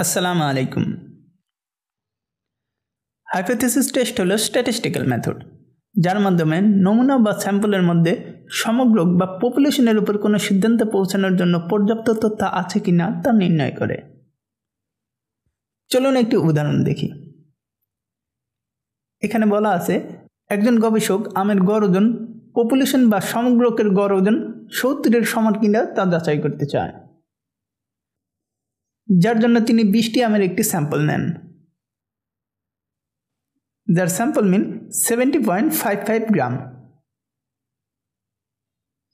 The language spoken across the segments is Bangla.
আসসালামু আলাইকুম। হাইপোথিসিস টেস্ট হলো স্ট্যাটিস্টিক্যাল মেথড, যার মাধ্যমে নমুনা বা স্যাম্পলের মধ্যে সমগ্র বা পপুলেশনের উপর কোনো সিদ্ধান্তে পৌঁছানোর জন্য পর্যাপ্ত তথ্য আছে কিনা তা নির্ণয় করে। চলুন একটি উদাহরণ দেখি। এখানে বলা আছে একজন গবেষক আমের গড় ওজন পপুলেশন বা সমগ্রকের গড় ওজন 70-এর সমান কিনা তা যাচাই করতে চায়, যার জন্য তিনি 20টি আমের একটি স্যাম্পল নেন, যার স্যাম্পল মিন 70.55 গ্রাম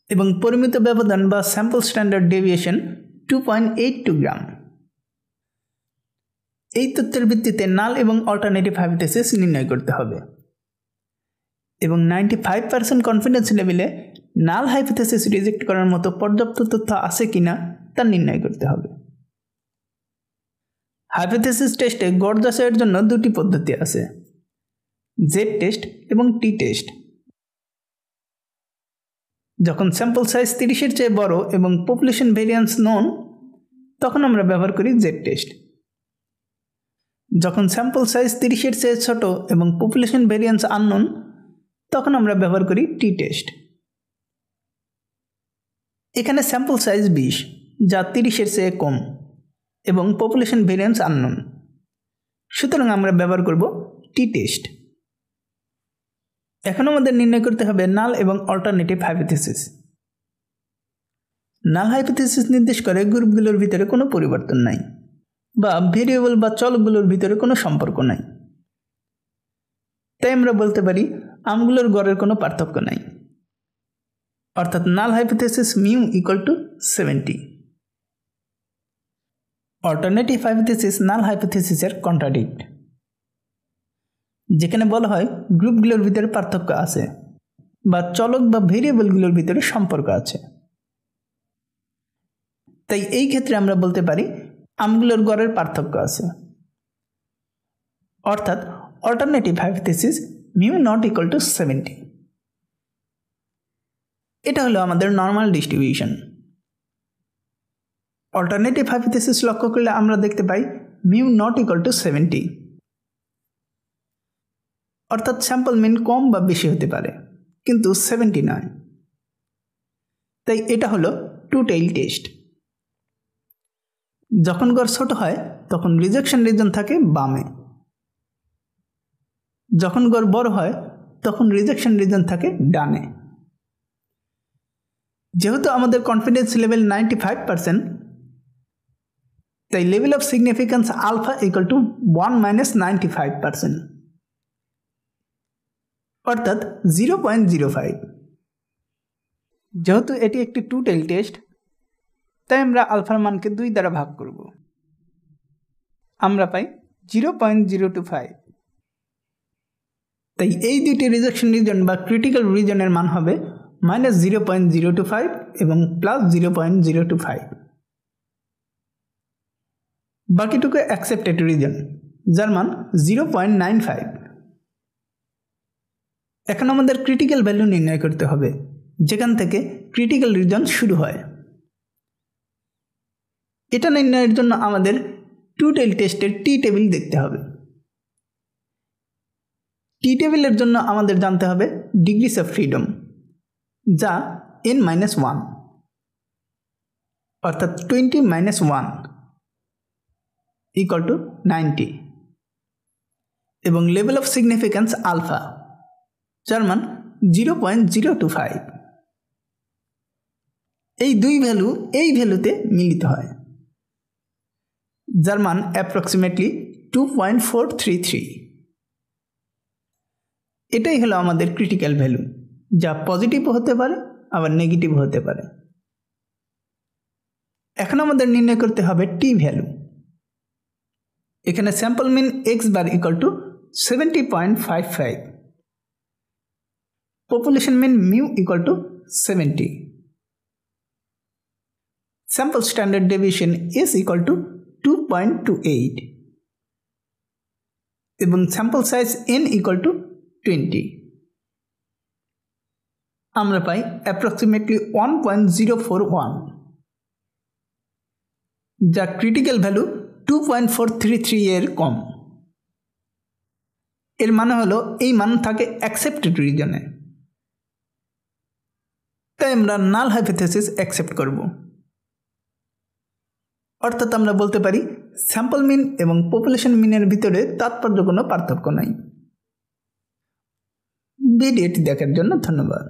এবং পরিমিত ব্যবধান বা স্যাম্পল স্ট্যান্ডার্ড ডেভিয়েশন 2.82 গ্রাম। এই তথ্যের ভিত্তিতে নাল এবং অল্টারনেটিভ হাইপোথিসিস নির্ণয় করতে হবে এবং 95% কনফিডেন্স লেভেলে নাল হাইপোথিসিস রিজেক্ট করার মতো পর্যাপ্ত তথ্য আছে কিনা তা নির্ণয় করতে হবে। হাইপোথিসিস টেস্টে গড় যাচাইয়ের জন্য দুটি পদ্ধতি আছে, জেড টেস্ট এবং টি টেস্ট। যখন স্যাম্পল সাইজ 30-এর চেয়ে বড় এবং পপুলেশন ভেরিয়েন্স নোন, তখন আমরা ব্যবহার করি জেড টেস্ট। যখন স্যাম্পল সাইজ 30-এর চেয়ে ছোট এবং পপুলেশন ভেরিয়েন্স আননোন, তখন আমরা ব্যবহার করি টি টেস্ট। এখানে স্যাম্পল সাইজ 20, যা 30-এর চেয়ে কম এবং পপুলেশন ভেরিয়েন্স আননোন, সুতরাং আমরা ব্যবহার করব টি টেস্ট। এখন আমাদের নির্ণয় করতে হবে নাল এবং অল্টারনেটিভ হাইপোথিসিস। নাল হাইপোথিসিস নির্দেশ করে গ্রুপগুলোর ভিতরে কোনো পরিবর্তন নাই বা ভেরিয়েবল বা চলকগুলোর ভিতরে কোনো সম্পর্ক নাই। তাই আমরা বলতে পারি আমগুলোর গড়ের কোনো পার্থক্য নাই, অর্থাৎ null hypothesis mu equal to 70। Alternative hypothesis null হাইপোথিসিসের কন্ট্রাডিক্ট, যেখানে বলা হয় গ্রুপগুলোর ভিতরে পার্থক্য আছে বা চলক বা ভেরিয়েবলগুলোর ভিতরে সম্পর্ক আছে। তাই এই ক্ষেত্রে আমরা বলতে পারি আমগুলোর গড়ের পার্থক্য আছে, অর্থাৎ alternative hypothesis mu not equal to 70। এটা হলো আমাদের নর্মাল ডিস্ট্রিবিউশন। অল্টারনেটিভ হাইপোথিসিস লক্ষ্য করলে আমরা দেখতে পাই মিউ নট ইকুয়াল টু 70, অর্থাৎ স্যাম্পল মিন কম বা বেশি হতে পারে, কিন্তু 70 নয়। তাই এটা হলো টু টেইল টেস্ট। যখন গড় ছোট হয় তখন রিজেকশন রিজন থাকে বামে, যখন গড় বড় হয় তখন রিজেকশন রিজন থাকে ডানে। যেহেতু আমাদের কনফিডেন্স লেভেল 95%, তাই level of significance alpha equal to 1 - 95%, অর্থাৎ 0.05। যেহেতু এটি একটি টু টেইল টেস্ট, তাই আমরা আলফার মানকে 2 দ্বারা ভাগ করব। আমরা পাই 0.025। তাই এই দুইটি রিজেকশন রিজন বা ক্রিটিক্যাল রিজনের মান হবে -0.025 এবং +0.025। বাকিটুকু অ্যাকসেপ্টেড রিজন, যার মান 0.95। এখন আমাদের ক্রিটিক্যাল ভ্যালু নির্ণয় করতে হবে, যেখান থেকে ক্রিটিক্যাল রিজন শুরু হয়। এটা নির্ণয়ের জন্য আমাদের টু টেইল টেস্টের টি টেবিল দেখতে হবে। টি টেবিলের জন্য আমাদের জানতে হবে ডিগ্রিস অফ ফ্রিডম, যা n-1, অর্থাৎ 20 - 1 ইকুয়াল টু 90, এবং লেভেল অফ সিগনিফিক্যান্স আলফা, যার মান 0.025। এই দুই ভ্যালু এই ভ্যালুতে মিলিত হয়, যার মান অ্যাপ্রক্সিমেটলি 2.433। এটাই হলো আমাদের ক্রিটিক্যাল ভ্যালু, যা পজিটিভও হতে পারে আবার নেগেটিভ হতে পারে। এখন আমাদের নির্ণয় করতে হবে টি ভ্যালু। এখানে sample mean x bar equal to 70.55, population mean mu equal to 70, sample standard deviation s equal to 2.28 এবং sample size n equal to 20। আমরা পাই অ্যাপ্রক্সিমেটলি 1.041, যা ক্রিটিক্যাল ভ্যালু 2.433 এর কম। এর মানে হলো এই মান থাকে অ্যাকসেপ্টেড রিজনে, তাই আমরা নাল হাইপোথিসিস অ্যাকসেপ্ট করব। অর্থাৎ আমরা বলতে পারি স্যাম্পল মিন এবং পপুলেশন মিনের ভিতরে তাৎপর্য কোনো পার্থক্য নাই। ভিডিওটি দেখার জন্য ধন্যবাদ।